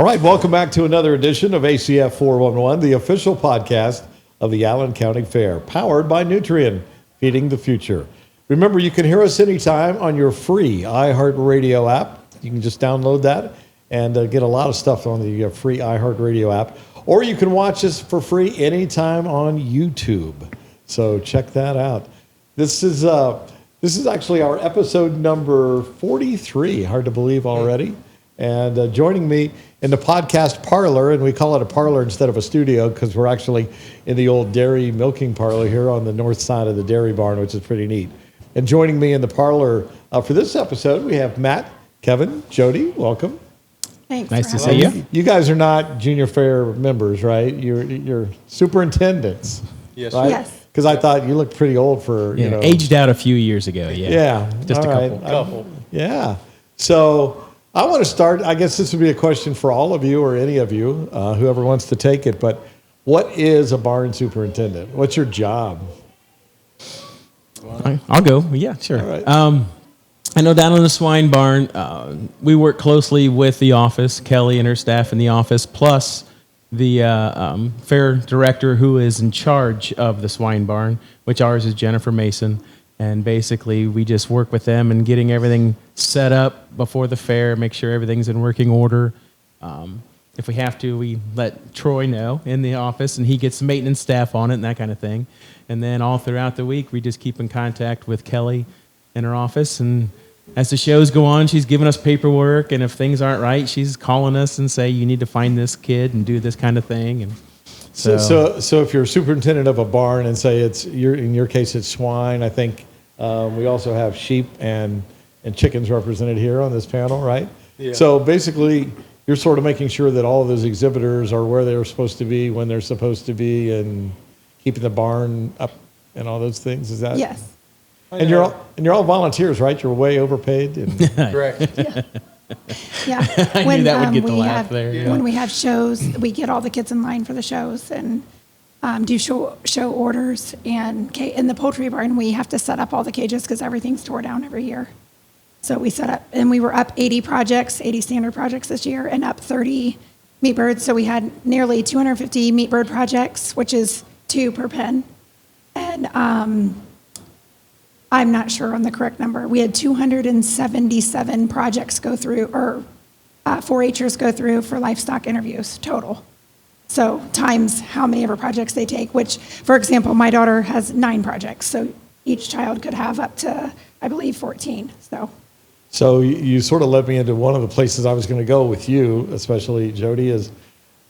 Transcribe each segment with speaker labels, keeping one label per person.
Speaker 1: right, welcome back to another edition of ACF411, the official podcast of the Allen County Fair, powered by Nutrien, feeding the future. Remember, you can hear us anytime on your free iHeartRadio app. You can just download that and get a lot of stuff on the free iHeartRadio app. Or you can watch us for free anytime on YouTube. So check that out. This is actually our episode number 43. Hard to believe already. And joining me in the podcast parlor, and we call it a parlor instead of a studio because we're actually in the old dairy milking parlor here on the north side of the dairy barn, which is pretty neat. And joining me in the parlor for this episode, we have Matt, Kevin, Jodi. Welcome.
Speaker 2: Thanks.
Speaker 3: Nice to see you.
Speaker 1: You guys are not junior fair members, right? You're superintendents.
Speaker 4: Yes.
Speaker 1: Right?
Speaker 2: Yes.
Speaker 1: Because I thought you looked pretty old for,
Speaker 3: aged out a few years ago.
Speaker 1: Yeah.
Speaker 3: Just
Speaker 1: all
Speaker 3: a
Speaker 1: right.
Speaker 3: couple.
Speaker 1: Yeah. So I want to start, I guess this would be a question for all of you or any of you, whoever wants to take it, but what is a barn superintendent? What's your job?
Speaker 3: I'll go. Yeah, sure.
Speaker 1: All right.
Speaker 3: I know down in the swine barn, we work closely with the office, Kelly and her staff in the office, plus the fair director who is in charge of the swine barn, which ours is Jennifer Mason. And basically, we just work with them and getting everything set up before the fair, make sure everything's in working order. If we have to, we let Troy know in the office, and he gets the maintenance staff on it and that kind of thing. And then all throughout the week, we just keep in contact with Kelly in her office. And as the shows go on, she's giving us paperwork. And if things aren't right, she's calling us and say, you need to find this kid and do this kind of thing. And
Speaker 1: So if you're a superintendent of a barn and say in your case it's swine, I think we also have sheep and chickens represented here on this panel, right?
Speaker 4: Yeah.
Speaker 1: So basically, you're sort of making sure that all of those exhibitors are where they're supposed to be when they're supposed to be, and keeping the barn up and all those things. Is that?
Speaker 2: Yes.
Speaker 1: And you're all volunteers, right? You're way overpaid. And
Speaker 4: Correct.
Speaker 2: Yeah.
Speaker 3: I knew that would get the laugh there.
Speaker 4: Yeah.
Speaker 2: When we have shows, we get all the kids in line for the shows and do show orders. And in the poultry barn, we have to set up all the cages because everything's tore down every year. So we set up, and we were up 80 standard projects this year, and up 30 meat birds. So we had nearly 250 meat bird projects, which is 2 per pen. And I'm not sure on the correct number. We had 277 projects go through, or 4-Hers go through for livestock interviews total. So times how many ever projects they take, which, for example, my daughter has 9 projects. So each child could have up to, I believe, 14.
Speaker 1: So you sort of led me into one of the places I was going to go with you, especially Jodi, is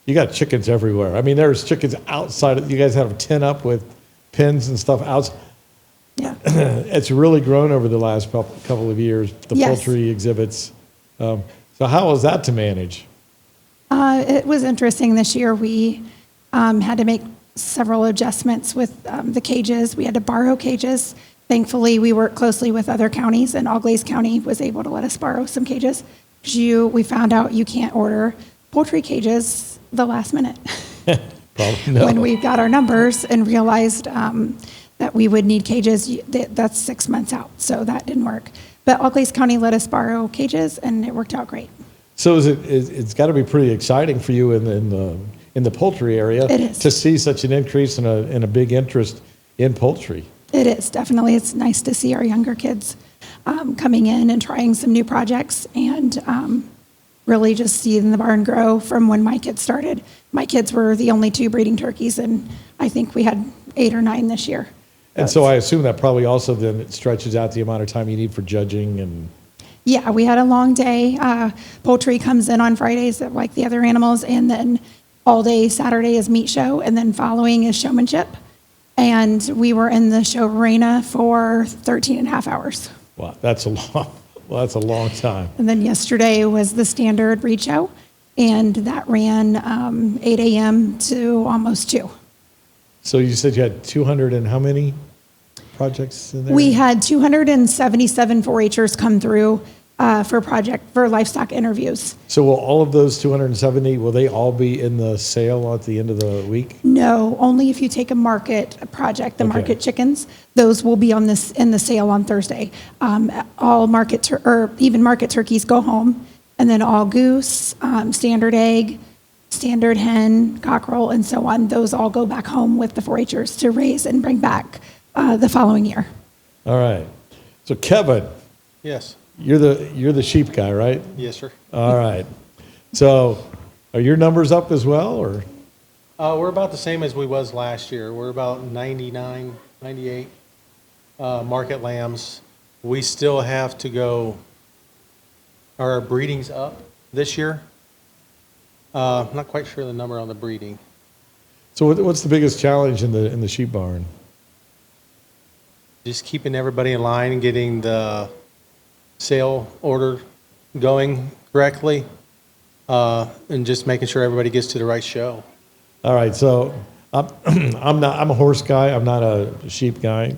Speaker 1: you got chickens everywhere. I mean, there's chickens outside. You guys have a tent up with pens and stuff outside.
Speaker 2: Yeah.
Speaker 1: It's really grown over the last couple of years, the
Speaker 2: Yes.
Speaker 1: poultry exhibits. So how was that to manage?
Speaker 2: It was interesting this year. We had to make several adjustments with the cages. We had to borrow cages. Thankfully, we worked closely with other counties, and Auglaize County was able to let us borrow some cages. We found out you can't order poultry cages the last minute.
Speaker 1: Probably no.
Speaker 2: When we got our numbers and realized that we would need cages, that's 6 months out, so that didn't work. But Auglaize County let us borrow cages, and it worked out great.
Speaker 1: So it's got to be pretty exciting for you in the poultry area.
Speaker 2: It is.
Speaker 1: To see such an increase and a big interest in poultry.
Speaker 2: It is, definitely. It's nice to see our younger kids coming in and trying some new projects, and really just seeing the barn grow from when my kids started. My kids were the only 2 breeding turkeys, and I think we had 8 or 9 this year.
Speaker 1: And so I assume that probably also then it stretches out the amount of time you need for judging and...
Speaker 2: Yeah, we had a long day. Poultry comes in on Fridays like the other animals, and then all day Saturday is meat show, and then following is showmanship. And we were in the show arena for 13 and a half hours.
Speaker 1: Wow, that's a long time.
Speaker 2: And then yesterday was the standard breed show, and that ran 8 a.m. to almost 2.
Speaker 1: So you said you had 200 and how many projects in there?
Speaker 2: We had 277 4-Hers come through for livestock interviews.
Speaker 1: So will all of those 270, will they all be in the sale at the end of the week?
Speaker 2: No, only if you take a market project, the
Speaker 1: Okay.
Speaker 2: market chickens, those will be in the sale on Thursday. All market even market turkeys go home, And then all goose, standard egg, standard hen, cockerel, and so on, those all go back home with the 4-Hers to raise and bring back the following year.
Speaker 1: All right. So Kevin,
Speaker 4: Yes.
Speaker 1: you're the sheep guy, right?
Speaker 4: Yes, sir.
Speaker 1: All right. So are your numbers up as well, or?
Speaker 4: We're about the same as we was last year. We're about 99, 98 market lambs. We still have to go, our breeding's up this year. I'm not quite sure the number on the breeding.
Speaker 1: So what's the biggest challenge in the sheep barn?
Speaker 4: Just keeping everybody in line and getting the sale order going correctly, and just making sure everybody gets to the right show.
Speaker 1: All right, so I'm a horse guy. I'm not a sheep guy.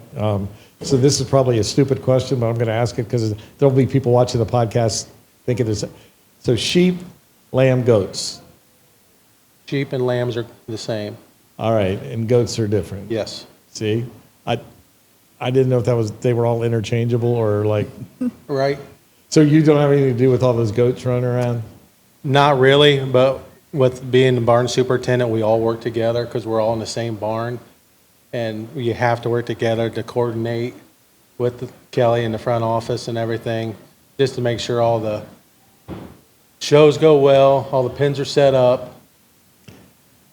Speaker 1: So this is probably a stupid question, but I'm going to ask it because there'll be people watching the podcast thinking this. So sheep, lamb, goats.
Speaker 4: Sheep and lambs are the same.
Speaker 1: All right, and goats are different.
Speaker 4: Yes.
Speaker 1: See, I didn't know if they were all interchangeable or like.
Speaker 4: Right?
Speaker 1: So you don't have anything to do with all those goats running around?
Speaker 4: Not really, but with being the barn superintendent, we all work together because we're all in the same barn. And you have to work together to coordinate with Kelly in the front office and everything, just to make sure all the shows go well, all the pens are set up.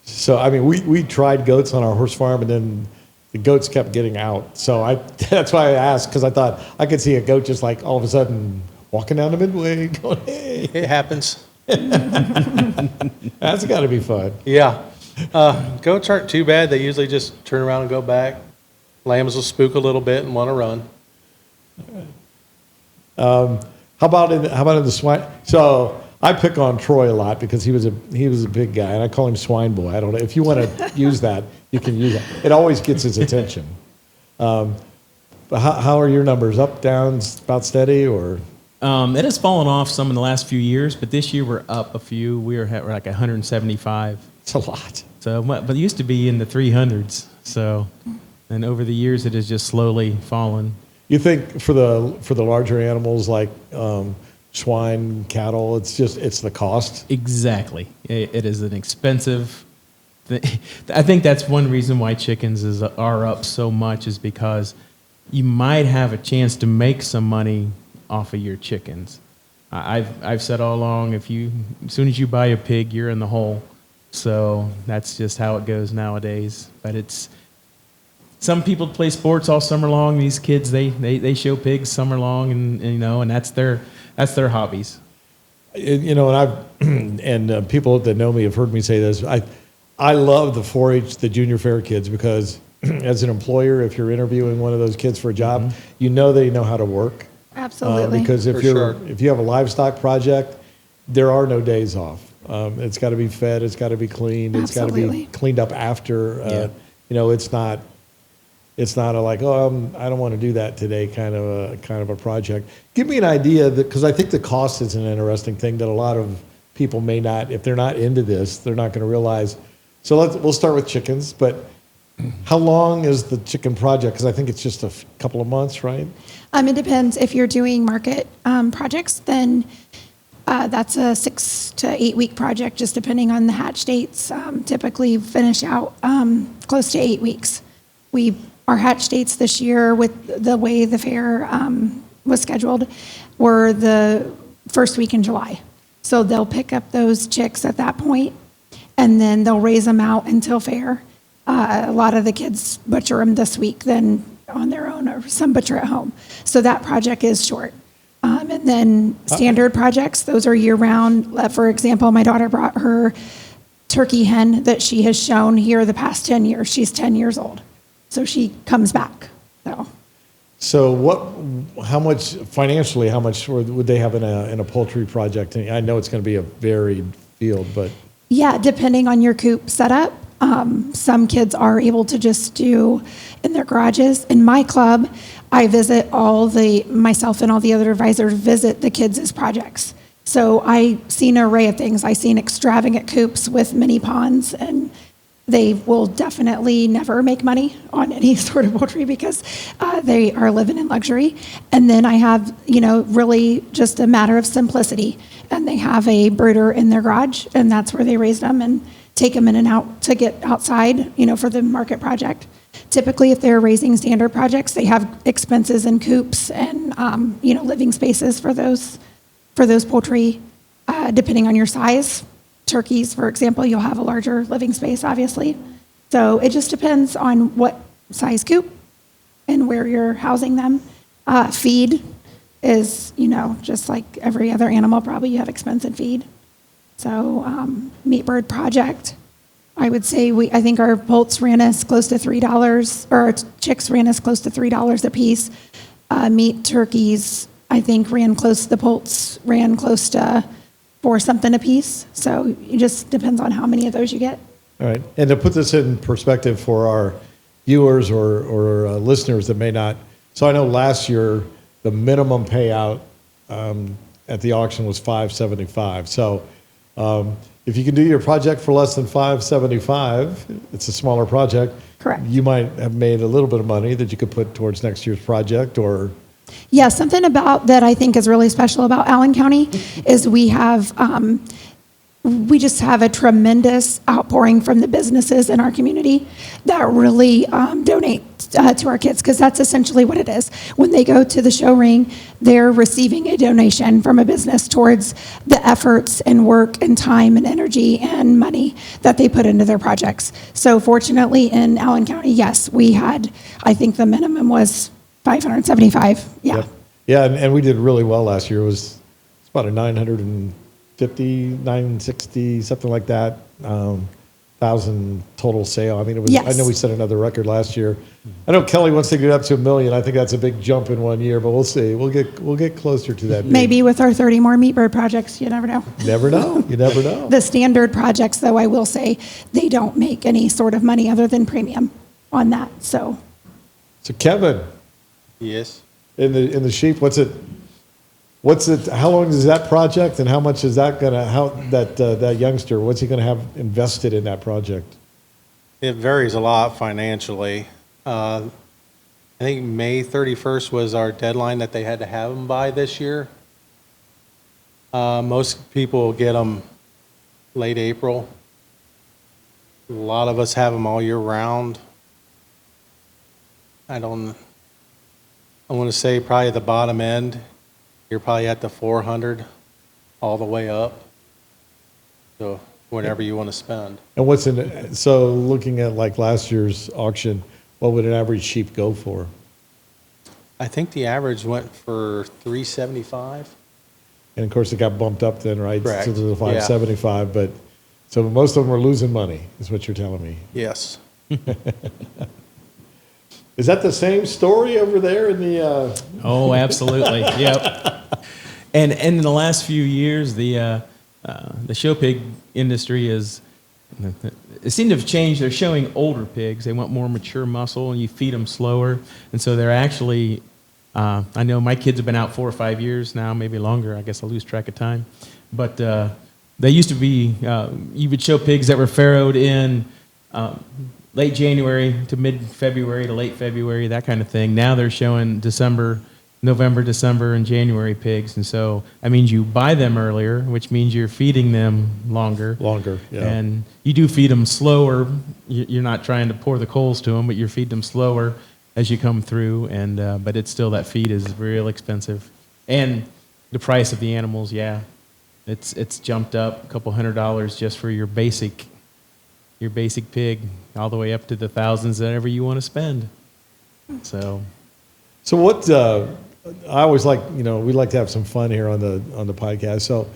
Speaker 1: So, I mean, we tried goats on our horse farm, and then the goats kept getting out. So that's why I asked, because I thought I could see a goat just like all of a sudden walking down the midway going, hey.
Speaker 4: It happens.
Speaker 1: That's got to be fun.
Speaker 4: Yeah. Goats aren't too bad. They usually just turn around and go back. Lambs will spook a little bit and want to run.
Speaker 1: How about in the swine? So I pick on Troy a lot because he was a big guy, and I call him Swine Boy. I don't know if you want to use that, you can use it. It always gets his attention. But how are your numbers? Up, down, about steady, or?
Speaker 3: It has fallen off some in the last few years, but this year we're up a few. We're like 175.
Speaker 1: It's a lot.
Speaker 3: So, but it used to be in the 300s. So, and over the years it has just slowly fallen.
Speaker 1: You think for the larger animals like swine, cattle, it's the cost?
Speaker 3: Exactly. It is an expensive thing. I think that's one reason why chickens are up so much, is because you might have a chance to make some money off of your chickens. I've said all along, as soon as you buy a pig, you're in the hole. So that's just how it goes nowadays. But some people play sports all summer long. These kids, they show pigs summer long, and that's their hobbies.
Speaker 1: And people that know me have heard me say this. I love the 4-H, the junior fair kids, because as an employer, if you're interviewing one of those kids for a job, you know they know how to work.
Speaker 2: Absolutely.
Speaker 1: Because if you have a livestock project, there are no days off. It's got to be fed. It's got to be cleaned. It's got to be cleaned up after. It's not a like, I don't want to do that today kind of a project. Give me an idea, because I think the cost is an interesting thing that a lot of people may not, if they're not into this, they're not going to realize. So we'll start with chickens, but how long is the chicken project? Because I think it's just a couple of months, right?
Speaker 2: It depends. If you're doing market projects, then that's a 6 to 8 week project, just depending on the hatch dates. Typically finish out close to 8 weeks. Our hatch dates this year, with the way the fair was scheduled, were the first week in July. So they'll pick up those chicks at that point, and then they'll raise them out until fair. A lot of the kids butcher them this week, then on their own, or some butcher at home. So that project is short. And then standard projects, those are year-round. For example, my daughter brought her turkey hen that she has shown here the past 10 years. She's 10 years old. So she comes back.
Speaker 1: So how much financially, how much would they have in a poultry project? I know it's going to be a varied field, but.
Speaker 2: Yeah, depending on your coop setup. Some kids are able to just do in their garages. In my club, I visit myself and all the other advisors visit the kids' projects. So I seen an array of things. I seen extravagant coops with mini ponds and they will definitely never make money on any sort of poultry because they are living in luxury. And then I have, really just a matter of simplicity. And they have a brooder in their garage, and that's where they raise them and take them in and out to get outside, for the market project. Typically, if they're raising standard projects, they have expenses in coops and, living spaces for those poultry, depending on your size. Turkeys, for example, you'll have a larger living space, obviously. So it just depends on what size coop and where you're housing them. Feed is, just like every other animal, probably you have expense in feed. So meat bird project, I would say I think our poults ran us close to $3, or our chicks ran us close to $3 a piece. Meat turkeys, I think the poults ran close to $4 something a piece. So it just depends on how many of those you get.
Speaker 1: All right. And to put this in perspective for our viewers or listeners that may not, so I know last year the minimum payout at the auction was $575. So if you can do your project for less than $575, it's a smaller project.
Speaker 2: Correct.
Speaker 1: You might have made a little bit of money that you could put towards next year's project, or
Speaker 2: Yeah, something about that I think is really special about Allen County is we just have a tremendous outpouring from the businesses in our community that really donate to our kids, because that's essentially what it is. When they go to the show ring, they're receiving a donation from a business towards the efforts and work and time and energy and money that they put into their projects. So fortunately in Allen County, yes, we had, I think the minimum was 575. Yeah.
Speaker 1: Yep. Yeah, and we did really well last year. It's about a 960, something like that, thousand total sale. I mean, it was.
Speaker 2: Yes.
Speaker 1: I know we set another record last year. I know Kelly wants to get up to $1 million. I think that's a big jump in 1 year, but we'll see. We'll get closer to that.
Speaker 2: Maybe with our 30 more meat bird projects, you never know.
Speaker 1: Never know. You never know.
Speaker 2: The standard projects, though, I will say, they don't make any sort of money other than premium on that. So
Speaker 1: Kevin,
Speaker 4: Yes.
Speaker 1: in the sheep, what's it? How long is that project, and how much is that that youngster? What's he gonna have invested in that project?
Speaker 4: It varies a lot financially. I think May 31st was our deadline that they had to have them by this year. Most people get them late April. A lot of us have them all year round. I want to say probably the bottom end, you're probably at the 400 all the way up. So whatever you want to spend.
Speaker 1: And so looking at like last year's auction, what would an average sheep go for?
Speaker 4: I think the average went for 375.
Speaker 1: And of course, it got bumped up then, right?
Speaker 4: Correct.
Speaker 1: To the 575, but so most of them are losing money, is what you're telling me.
Speaker 4: Yes.
Speaker 1: Is that the same story over there in the?
Speaker 3: Oh, absolutely. Yep. And in the last few years, the show pig industry it seemed to have changed. They're showing older pigs. They want more mature muscle, and you feed them slower. And so they're actually, I know my kids have been out 4 or 5 years now, maybe longer. I guess I lose track of time. But they used to be, you would show pigs that were farrowed in late January to mid-February to late February, that kind of thing. Now they're showing November, December, and January pigs. And so that means you buy them earlier, which means you're feeding them longer.
Speaker 1: Longer, yeah.
Speaker 3: And you do feed them slower. You're not trying to pour the coals to them, but you're feeding them slower as you come through. And but it's still, that feed is real expensive. And the price of the animals, yeah, it's jumped up a couple $100 just for your basic pig, all the way up to the thousands, whatever you want to spend. So
Speaker 1: what? I always like, we like to have some fun here on the podcast. So,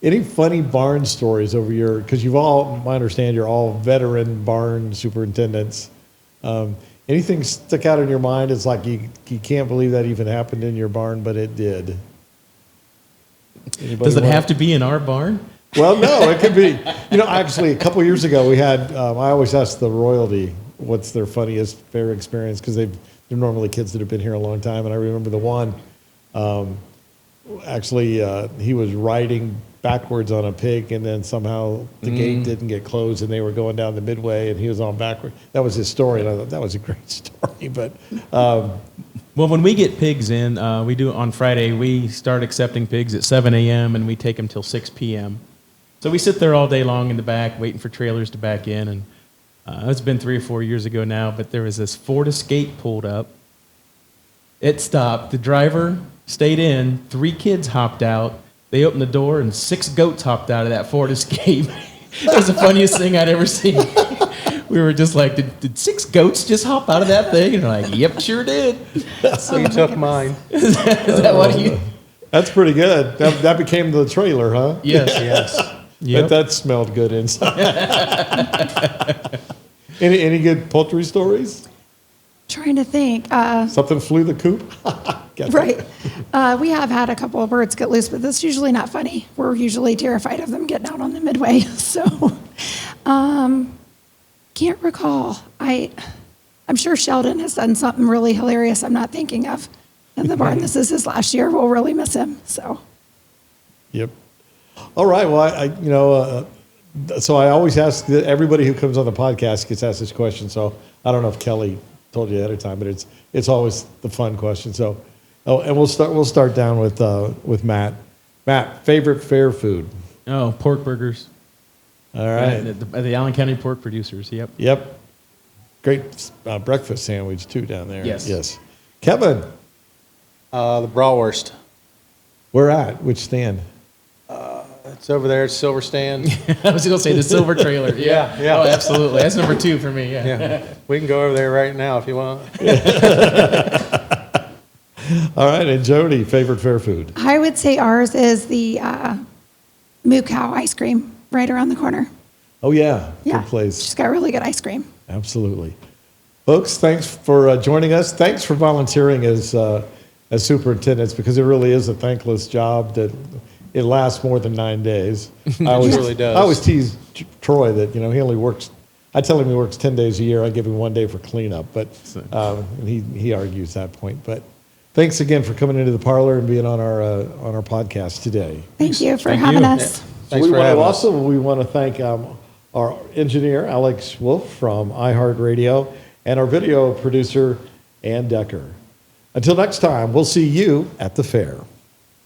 Speaker 1: any funny barn stories over your? Because I understand you're all veteran barn superintendents. Anything stick out in your mind? It's like you can't believe that even happened in your barn, but it did.
Speaker 3: Does it have to be in our barn?
Speaker 1: Well, no, it could be. Actually, a couple years ago, we had. I always ask the royalty what's their funniest fair experience, because they're normally kids that have been here a long time. And I remember the one. Actually, he was riding backwards on a pig, and then somehow the gate didn't get closed, and they were going down the midway, and he was on backward. That was his story, and I thought that was a great story. But
Speaker 3: Well, when we get pigs in, we do it on Friday. We start accepting pigs at 7 a.m. and we take them till 6 p.m. So we sit there all day long in the back, waiting for trailers to back in. And it's been 3 or 4 years ago now, but there was this Ford Escape pulled up. It stopped. The driver stayed in. 3 kids hopped out. They opened the door, and 6 goats hopped out of that Ford Escape. It was the funniest thing I'd ever seen. We were just like, did 6 goats just hop out of that thing? And they're like, yep, sure did.
Speaker 4: So you took mine.
Speaker 3: Is that what you?
Speaker 1: that's pretty good. That became the trailer, huh?
Speaker 3: Yes.
Speaker 4: Yes.
Speaker 3: Yep.
Speaker 1: That smelled good inside. Any good poultry stories?
Speaker 2: Trying to think.
Speaker 1: Something flew the coop? Get
Speaker 2: Right. We have had a couple of birds get loose, but that's usually not funny. We're usually terrified of them getting out on the midway. So, can't recall. I'm sure Sheldon has done something really hilarious I'm not thinking of in the barn. This is his last year. We'll really miss him. So,
Speaker 1: Yep. All right. Well, so I always ask everybody who comes on the podcast gets asked this question. So I don't know if Kelly told you ahead of time, but it's always the fun question. So, and we'll start down with Matt. Matt, favorite fair food?
Speaker 3: Oh, pork burgers.
Speaker 1: All right.
Speaker 3: The Allen County pork producers. Yep.
Speaker 1: Yep. Great breakfast sandwich too down there.
Speaker 3: Yes.
Speaker 1: Yes. Kevin,
Speaker 4: The bratwurst.
Speaker 1: where at? Which stand?
Speaker 4: It's over there at Silver Stand.
Speaker 3: I was going to say the silver trailer.
Speaker 4: Yeah, yeah.
Speaker 3: Oh, absolutely. That's number 2 for me. Yeah.
Speaker 4: Yeah. We can go over there right now if you want.
Speaker 1: All right. And Jodi, favorite fair food?
Speaker 2: I would say ours is the Moo Cow ice cream right around the corner.
Speaker 1: Oh yeah.
Speaker 2: Yeah.
Speaker 1: Good place.
Speaker 2: She's got really good ice cream.
Speaker 1: Absolutely. Folks, thanks for joining us. Thanks for volunteering as superintendents, because it really is a thankless job that it lasts more than 9 days. I
Speaker 4: really does.
Speaker 1: I always tease Troy that, he only works, I tell him he works 10 days a year. I give him 1 day for cleanup, but and he argues that point. But thanks again for coming into the parlor and being on our podcast today.
Speaker 2: Thank you for
Speaker 3: Thank
Speaker 2: having
Speaker 3: you.
Speaker 2: us.
Speaker 4: Thanks for having us.
Speaker 1: We want to thank our engineer, Alex Wolf from iHeartRadio, and our video producer, Ann Decker. Until next time, we'll see you at the fair.